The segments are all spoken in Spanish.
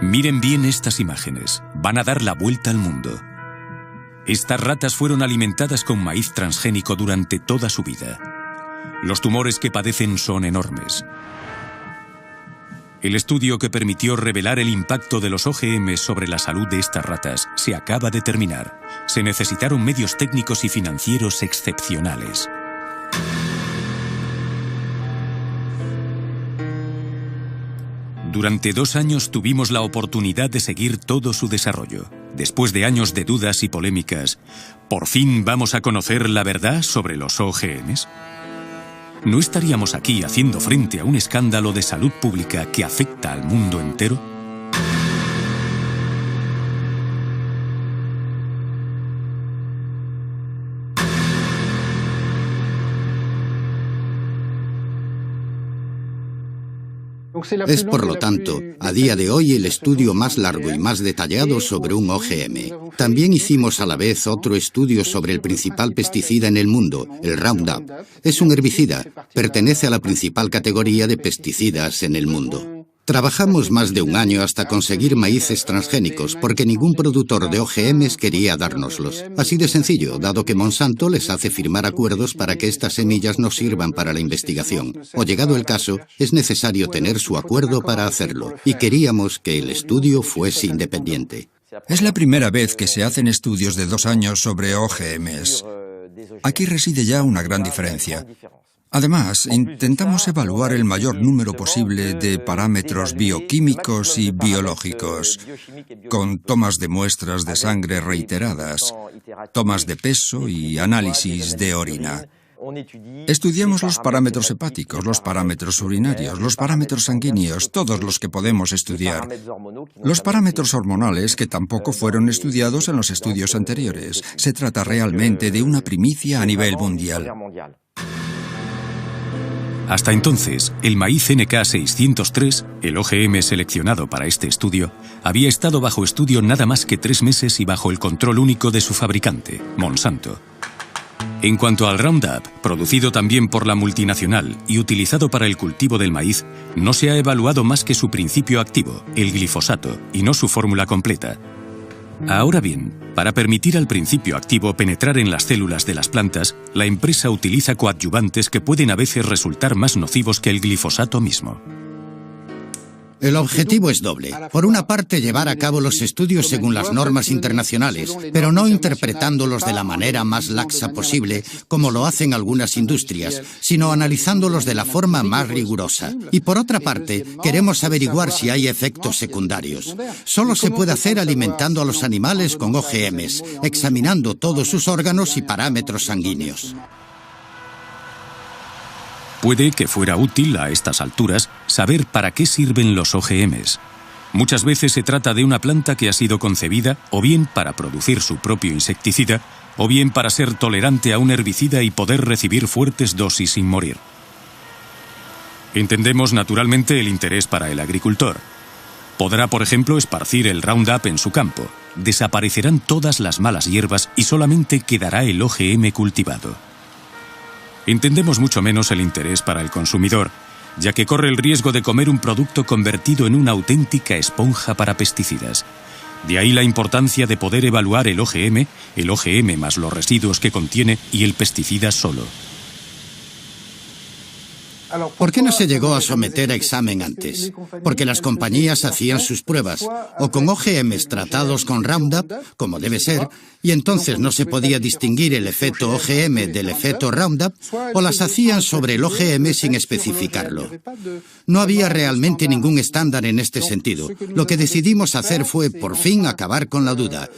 Miren bien estas imágenes. Van a dar la vuelta al mundo. Estas ratas fueron alimentadas con maíz transgénico durante toda su vida. Los tumores que padecen son enormes. El estudio que permitió revelar el impacto de los OGM sobre la salud de estas ratas se acaba de terminar. Se necesitaron medios técnicos y financieros excepcionales. Durante 2 años tuvimos la oportunidad de seguir todo su desarrollo. Después de años de dudas y polémicas, ¿por fin vamos a conocer la verdad sobre los OGMs? ¿No estaríamos aquí haciendo frente a un escándalo de salud pública que afecta al mundo entero? Es, por lo tanto, a día de hoy el estudio más largo y más detallado sobre un OGM. También hicimos a la vez otro estudio sobre el principal pesticida en el mundo, el Roundup. Es un herbicida, pertenece a la principal categoría de pesticidas en el mundo. Trabajamos más de 1 año hasta conseguir maíces transgénicos, porque ningún productor de OGMs quería dárnoslos. Así de sencillo, dado que Monsanto les hace firmar acuerdos para que estas semillas no sirvan para la investigación. O llegado el caso, es necesario tener su acuerdo para hacerlo, y queríamos que el estudio fuese independiente. Es la primera vez que se hacen estudios de 2 años sobre OGMs. Aquí reside ya una gran diferencia. Además, intentamos evaluar el mayor número posible de parámetros bioquímicos y biológicos, con tomas de muestras de sangre reiteradas, tomas de peso y análisis de orina. Estudiamos los parámetros hepáticos, los parámetros urinarios, los parámetros sanguíneos, todos los que podemos estudiar. Los parámetros hormonales que tampoco fueron estudiados en los estudios anteriores. Se trata realmente de una primicia a nivel mundial. Hasta entonces, el maíz NK603, el OGM seleccionado para este estudio, había estado bajo estudio nada más que 3 meses y bajo el control único de su fabricante, Monsanto. En cuanto al Roundup, producido también por la multinacional y utilizado para el cultivo del maíz, no se ha evaluado más que su principio activo, el glifosato, y no su fórmula completa. Ahora bien, para permitir al principio activo penetrar en las células de las plantas, la empresa utiliza coadyuvantes que pueden a veces resultar más nocivos que el glifosato mismo. El objetivo es doble. Por una parte, llevar a cabo los estudios según las normas internacionales, pero no interpretándolos de la manera más laxa posible, como lo hacen algunas industrias, sino analizándolos de la forma más rigurosa. Y por otra parte, queremos averiguar si hay efectos secundarios. Solo se puede hacer alimentando a los animales con OGMs, examinando todos sus órganos y parámetros sanguíneos. Puede que fuera útil a estas alturas saber para qué sirven los OGMs. Muchas veces se trata de una planta que ha sido concebida o bien para producir su propio insecticida o bien para ser tolerante a un herbicida y poder recibir fuertes dosis sin morir. Entendemos naturalmente el interés para el agricultor. Podrá, por ejemplo, esparcir el Roundup en su campo. Desaparecerán todas las malas hierbas y solamente quedará el OGM cultivado. Entendemos mucho menos el interés para el consumidor, ya que corre el riesgo de comer un producto convertido en una auténtica esponja para pesticidas. De ahí la importancia de poder evaluar el OGM más los residuos que contiene y el pesticida solo. ¿Por qué no se llegó a someter a examen antes? Porque las compañías hacían sus pruebas, o con OGMs tratados con Roundup, como debe ser, y entonces no se podía distinguir el efecto OGM del efecto Roundup, o las hacían sobre el OGM sin especificarlo. No había realmente ningún estándar en este sentido. Lo que decidimos hacer fue, por fin, acabar con la duda.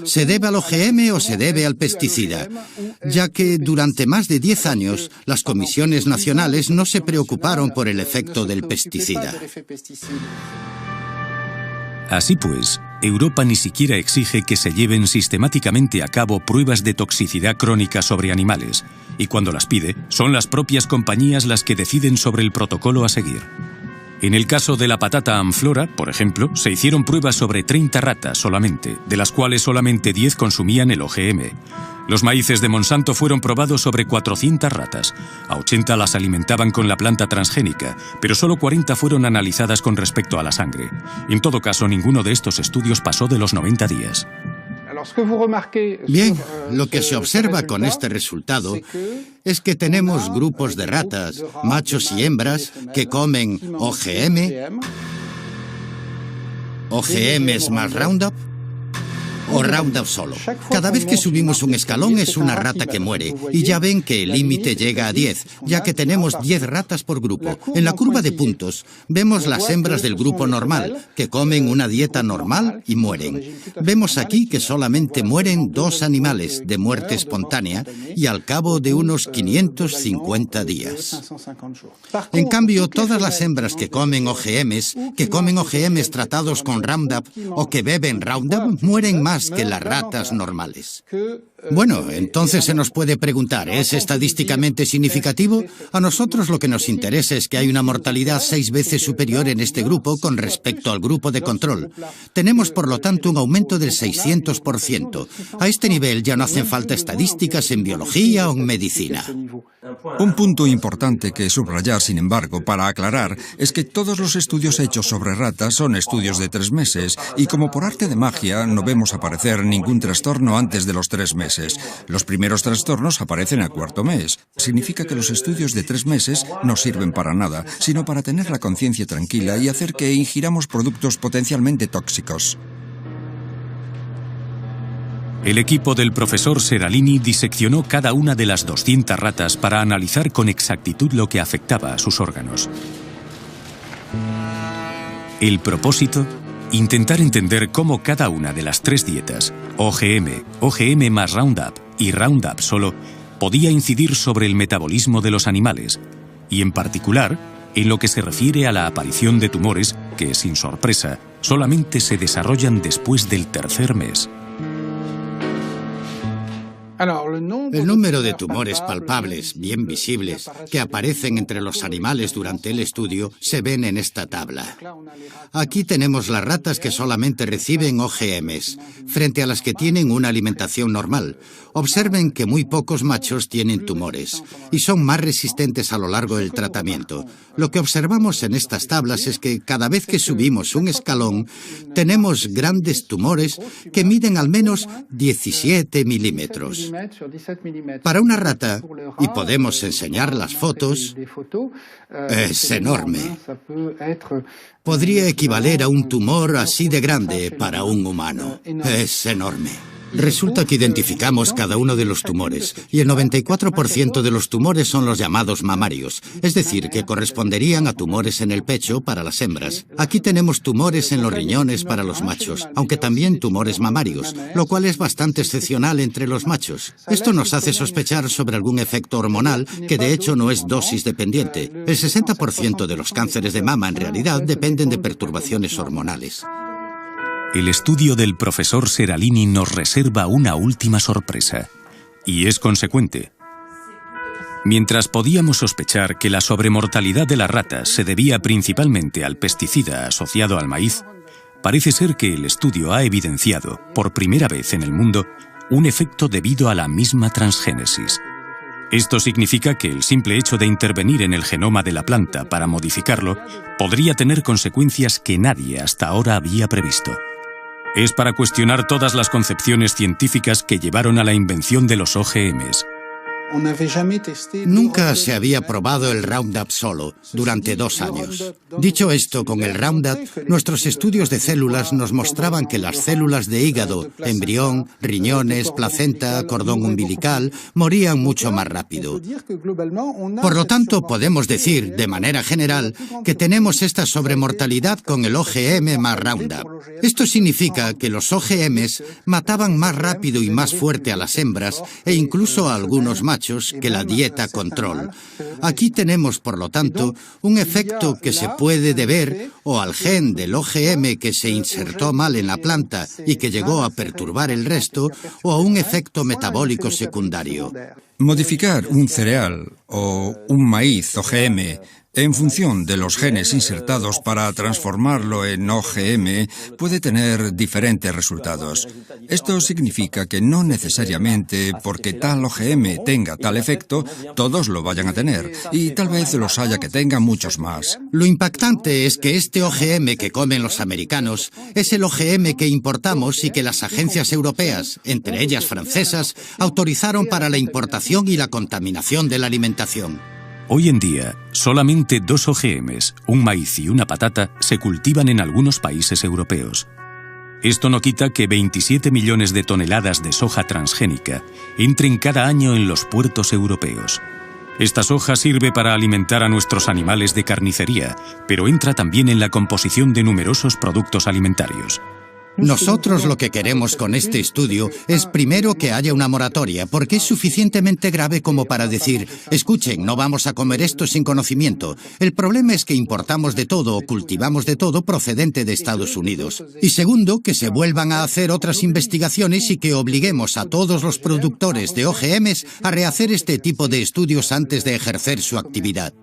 ¿Se debe al OGM o se debe al pesticida? Ya que durante más de 10 años, las comisiones nacionales no se preocuparon por el efecto del pesticida. Así pues, Europa ni siquiera exige que se lleven sistemáticamente a cabo pruebas de toxicidad crónica sobre animales, y cuando las pide, son las propias compañías las que deciden sobre el protocolo a seguir. En el caso de la patata Amflora, por ejemplo, se hicieron pruebas sobre 30 ratas solamente, de las cuales solamente 10 consumían el OGM. Los maíces de Monsanto fueron probados sobre 400 ratas. A 80 las alimentaban con la planta transgénica, pero solo 40 fueron analizadas con respecto a la sangre. En todo caso, ninguno de estos estudios pasó de los 90 días. Bien, lo que se observa con este resultado es que tenemos grupos de ratas, machos y hembras, que comen OGM, OGMs más Roundup, o Roundup solo. Cada vez que subimos un escalón es una rata que muere, y ya ven que el límite llega a 10, ya que tenemos 10 ratas por grupo. En la curva de puntos vemos las hembras del grupo normal, que comen una dieta normal y mueren. Vemos aquí que solamente mueren 2 animales de muerte espontánea y al cabo de unos 550 días. En cambio, todas las hembras que comen OGMs tratados con Roundup o que beben Roundup, mueren más que las ratas normales. Bueno, entonces se nos puede preguntar, ¿es estadísticamente significativo? A nosotros lo que nos interesa es que hay una mortalidad 6 veces superior en este grupo con respecto al grupo de control. Tenemos, por lo tanto, un aumento del 600%. A este nivel ya no hacen falta estadísticas en biología o en medicina. Un punto importante que subrayar, sin embargo, para aclarar, es que todos los estudios hechos sobre ratas son estudios de 3 meses y como por arte de magia no vemos aparecer ningún trastorno antes de los 3 meses. Los primeros trastornos aparecen al 4.º mes. Significa que los estudios de 3 meses no sirven para nada, sino para tener la conciencia tranquila y hacer que ingiramos productos potencialmente tóxicos. El equipo del profesor Seralini diseccionó cada una de las 200 ratas para analizar con exactitud lo que afectaba a sus órganos. El propósito: intentar entender cómo cada una de las 3 dietas, OGM, OGM más Roundup y Roundup solo, podía incidir sobre el metabolismo de los animales, y en particular, en lo que se refiere a la aparición de tumores que, sin sorpresa, solamente se desarrollan después del 3.er mes. El número de tumores palpables, bien visibles, que aparecen entre los animales durante el estudio, se ven en esta tabla. Aquí tenemos las ratas que solamente reciben OGMs, frente a las que tienen una alimentación normal. Observen que muy pocos machos tienen tumores, y son más resistentes a lo largo del tratamiento. Lo que observamos en estas tablas es que cada vez que subimos un escalón, tenemos grandes tumores que miden al menos 17 milímetros. Para una rata, y podemos enseñar las fotos, es enorme. Podría equivaler a un tumor así de grande para un humano. Es enorme. Resulta que identificamos cada uno de los tumores, y el 94% de los tumores son los llamados mamarios, es decir, que corresponderían a tumores en el pecho para las hembras. Aquí tenemos tumores en los riñones para los machos, aunque también tumores mamarios, lo cual es bastante excepcional entre los machos. Esto nos hace sospechar sobre algún efecto hormonal, que de hecho no es dosis dependiente. El 60% de los cánceres de mama en realidad dependen de perturbaciones hormonales. El estudio del profesor Seralini nos reserva una última sorpresa, y es consecuente. Mientras podíamos sospechar que la sobremortalidad de las ratas se debía principalmente al pesticida asociado al maíz, parece ser que el estudio ha evidenciado, por primera vez en el mundo, un efecto debido a la misma transgénesis. Esto significa que el simple hecho de intervenir en el genoma de la planta para modificarlo podría tener consecuencias que nadie hasta ahora había previsto. Es para cuestionar todas las concepciones científicas que llevaron a la invención de los OGMs. Nunca se había probado el Roundup solo durante 2 años. Dicho esto, con el Roundup, nuestros estudios de células nos mostraban que las células de hígado, embrión, riñones, placenta, cordón umbilical, morían mucho más rápido. Por lo tanto, podemos decir, de manera general, que tenemos esta sobremortalidad con el OGM más Roundup. Esto significa que los OGMs mataban más rápido y más fuerte a las hembras e incluso a algunos machos que la dieta control. Aquí tenemos, por lo tanto, un efecto que se puede deber o al gen del OGM que se insertó mal en la planta y que llegó a perturbar el resto, o a un efecto metabólico secundario. Modificar un cereal o un maíz OGM en función de los genes insertados para transformarlo en OGM puede tener diferentes resultados. Esto significa que no necesariamente porque tal OGM tenga tal efecto, todos lo vayan a tener, y tal vez los haya que tengan muchos más. Lo impactante es que este OGM que comen los americanos es el OGM que importamos y que las agencias europeas, entre ellas francesas, autorizaron para la importación y la contaminación de la alimentación. Hoy en día, solamente 2 OGMs, un maíz y una patata, se cultivan en algunos países europeos. Esto no quita que 27 millones de toneladas de soja transgénica entren cada año en los puertos europeos. Esta soja sirve para alimentar a nuestros animales de carnicería, pero entra también en la composición de numerosos productos alimentarios. Nosotros lo que queremos con este estudio es primero que haya una moratoria, porque es suficientemente grave como para decir, escuchen, no vamos a comer esto sin conocimiento. El problema es que importamos de todo o cultivamos de todo procedente de Estados Unidos. Y segundo, que se vuelvan a hacer otras investigaciones y que obliguemos a todos los productores de OGMs a rehacer este tipo de estudios antes de ejercer su actividad.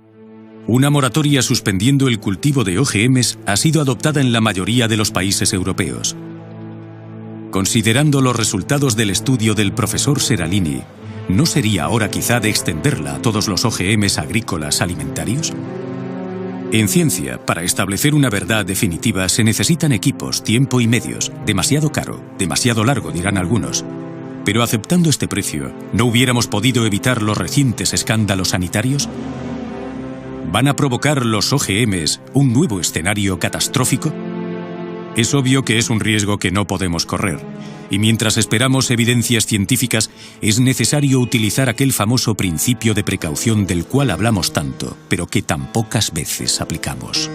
Una moratoria suspendiendo el cultivo de OGMs ha sido adoptada en la mayoría de los países europeos. Considerando los resultados del estudio del profesor Seralini, ¿no sería hora quizá de extenderla a todos los OGMs agrícolas alimentarios? En ciencia, para establecer una verdad definitiva se necesitan equipos, tiempo y medios. Demasiado caro, demasiado largo, dirán algunos. Pero aceptando este precio, ¿no hubiéramos podido evitar los recientes escándalos sanitarios? ¿Van a provocar los OGMs un nuevo escenario catastrófico? Es obvio que es un riesgo que no podemos correr, y mientras esperamos evidencias científicas, es necesario utilizar aquel famoso principio de precaución del cual hablamos tanto, pero que tan pocas veces aplicamos.